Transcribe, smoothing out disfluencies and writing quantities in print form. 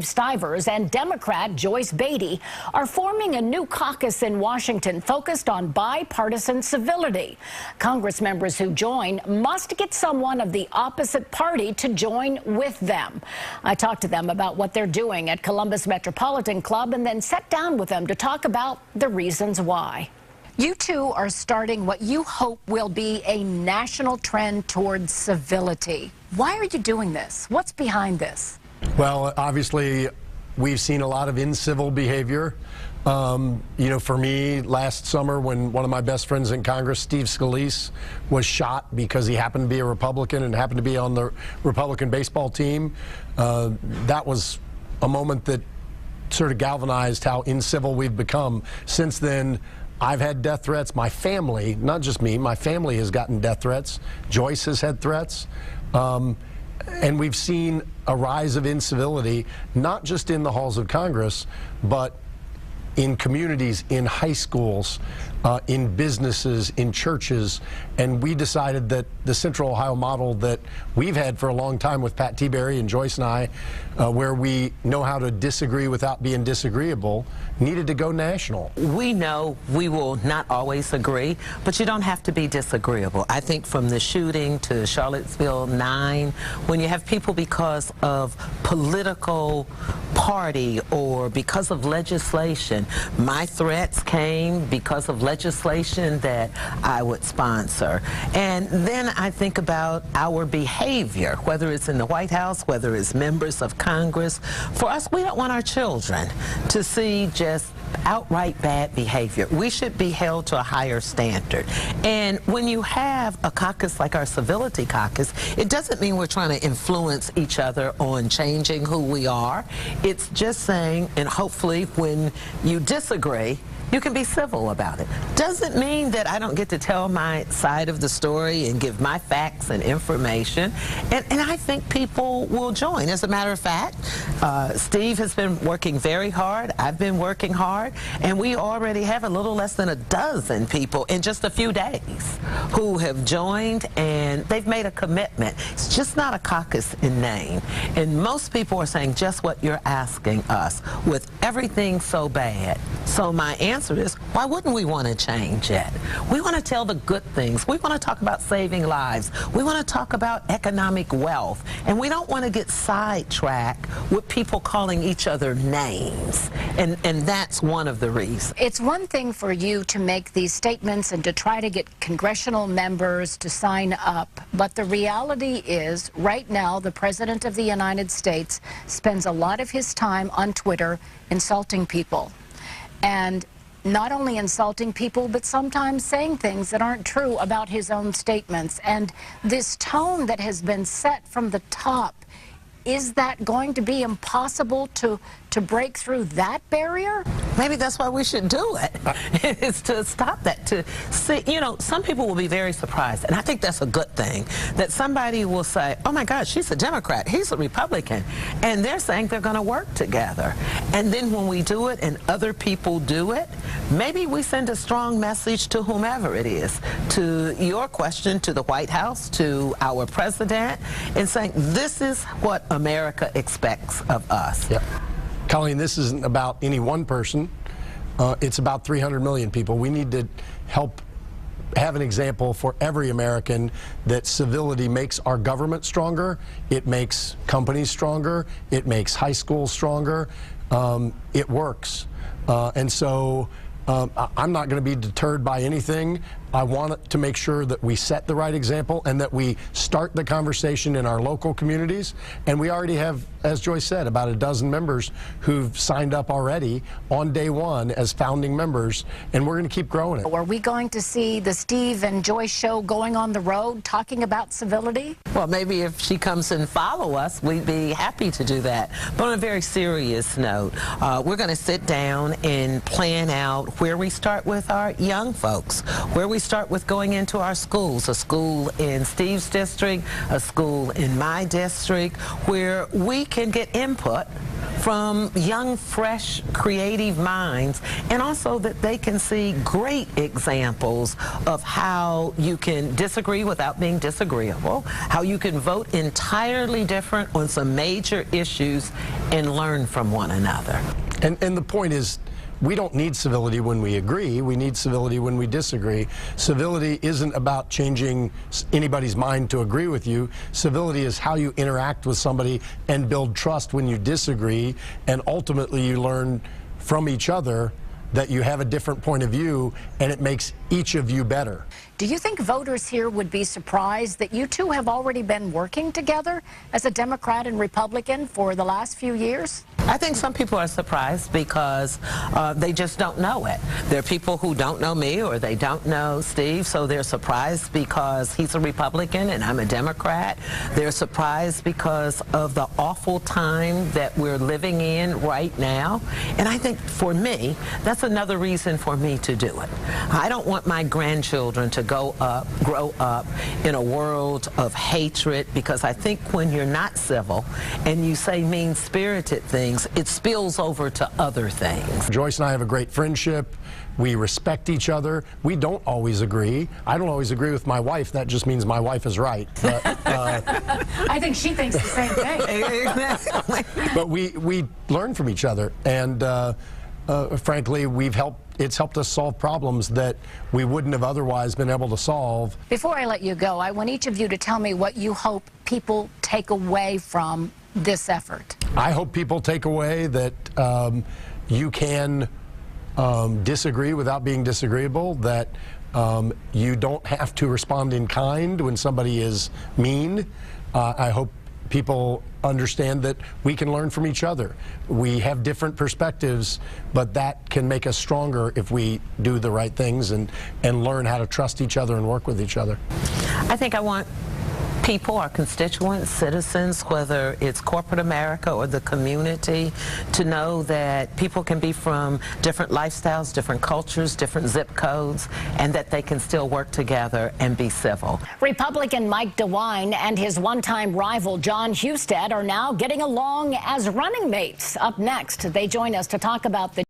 Stivers and Democrat Joyce Beatty are forming a new caucus in Washington focused on bipartisan civility. Congress members who join must get someone of the opposite party to join with them. I talked to them about what they're doing at Columbus Metropolitan Club and then sat down with them to talk about the reasons why. You two are starting what you hope will be a national trend towards civility. Why are you doing this? What's behind this? Well, obviously, we've seen a lot of incivil behavior. You know, for me, last summer when one of my best friends in Congress, Stivers, was shot because he happened to be a Republican and happened to be on the Republican baseball team, that was a moment that sort of galvanized how incivil we've become. Since then, I've had death threats. My family, not just me, my family has gotten death threats. Joyce has had threats. And we've seen a rise of incivility, not just in the halls of Congress, but in communities, in high schools, in businesses, in churches. And we decided that the Central Ohio model that we've had for a long time with Pat Tiberi and Joyce and I, where we know how to disagree without being disagreeable, needed to go national. We know we will not always agree, but you don't have to be disagreeable. I think from the shooting to Charlottesville 9, when you have people because of political party or because of legislation, my threats came because of legislation that I would sponsor. And then I think about our behavior, whether it's in the White House, whether it's members of Congress. For us, we don't want our children to see just outright bad behavior. We should be held to a higher standard. And when you have a caucus like our Civility Caucus, it doesn't mean we're trying to influence each other on changing who we are. It's just saying, and hopefully when you disagree, you can be civil about it. Doesn't mean that I don't get to tell my side of the story and give my facts and information. And I think people will join. As a matter of fact, Steve has been working very hard. I've been working hard. And we already have a little less than a dozen people in just a few days who have joined, and they've made a commitment. It's just not a caucus in name. And most people are saying just what you're asking us with everything so bad. So my answer is, why wouldn't we want to change it? We want to tell the good things. We want to talk about saving lives. We want to talk about economic wealth. And we don't want to get sidetracked with people calling each other names. And that's one of the reasons. It's one thing for you to make these statements and to try to get congressional members to sign up. But the reality is, right now, the President of the United States spends a lot of his time on Twitter insulting people. And not only insulting people, but sometimes saying things that aren't true about his own statements. And this tone that has been set from the top, is that going to be impossible to break through that barrier? Maybe that's why we should do it, is to stop that, to see, you know, some people will be very surprised, and I think that's a good thing, that somebody will say, oh my God, she's a Democrat, he's a Republican, and they're saying they're going to work together. And then when we do it and other people do it, maybe we send a strong message to whomever it is, to your question, to the White House, to our president, and saying this is what America expects of us. Yep. Colleen, this isn't about any one person. It's about 300 million people. We need to help have an example for every American that civility makes our government stronger, it makes companies stronger, it makes high schools stronger, it works. And so I'm not going to be deterred by anything. I want to make sure that we set the right example and that we start the conversation in our local communities. And we already have, as Joyce said, about a dozen members who've signed up already on day one as founding members, and we're going to keep growing it. Are we going to see the Steve and Joyce show going on the road talking about civility? Well, maybe if she comes and follow us, we'd be happy to do that. But on a very serious note, we're going to sit down and plan out where we start with our young folks, where we start with going into our schools, a school in Steve's district, a school in my district, where we can get input from young, fresh, creative minds, and also that they can see great examples of how you can disagree without being disagreeable, how you can vote entirely different on some major issues and learn from one another. And the point is, we don't need civility when we agree. We need civility when we disagree. Civility isn't about changing anybody's mind to agree with you. Civility is how you interact with somebody and build trust when you disagree, and ultimately you learn from each other that you have a different point of view, and it makes each of you better. Do you think voters here would be surprised that you two have already been working together as a Democrat and Republican for the last few years? I think some people are surprised because they just don't know it. There are people who don't know me or they don't know Steve, so they're surprised because he's a Republican and I'm a Democrat. They're surprised because of the awful time that we're living in right now. And I think for me, that's another reason for me to do it. I don't want my grandchildren to grow up in a world of hatred, because I think when you're not civil and you say mean-spirited things, it spills over to other things. Joyce and I have a great friendship. We respect each other. We don't always agree. I don't always agree with my wife. That just means my wife is right. But, I think she thinks the same thing. Exactly. But we learn from each other, and frankly, it's helped us solve problems that we wouldn't have otherwise been able to solve. Before I let you go, I want each of you to tell me what you hope people take away from this effort. I hope people take away that you can disagree without being disagreeable, that you don't have to respond in kind when somebody is mean. I hope people understand that we can learn from each other. We have different perspectives, but that can make us stronger if we do the right things and learn how to trust each other and work with each other. I think I want people, our constituents, citizens, whether it's corporate America or the community, to know that people can be from different lifestyles, different cultures, different zip codes, and that they can still work together and be civil. Republican Mike DeWine and his one-time rival John Husted are now getting along as running mates. Up next, they join us to talk about the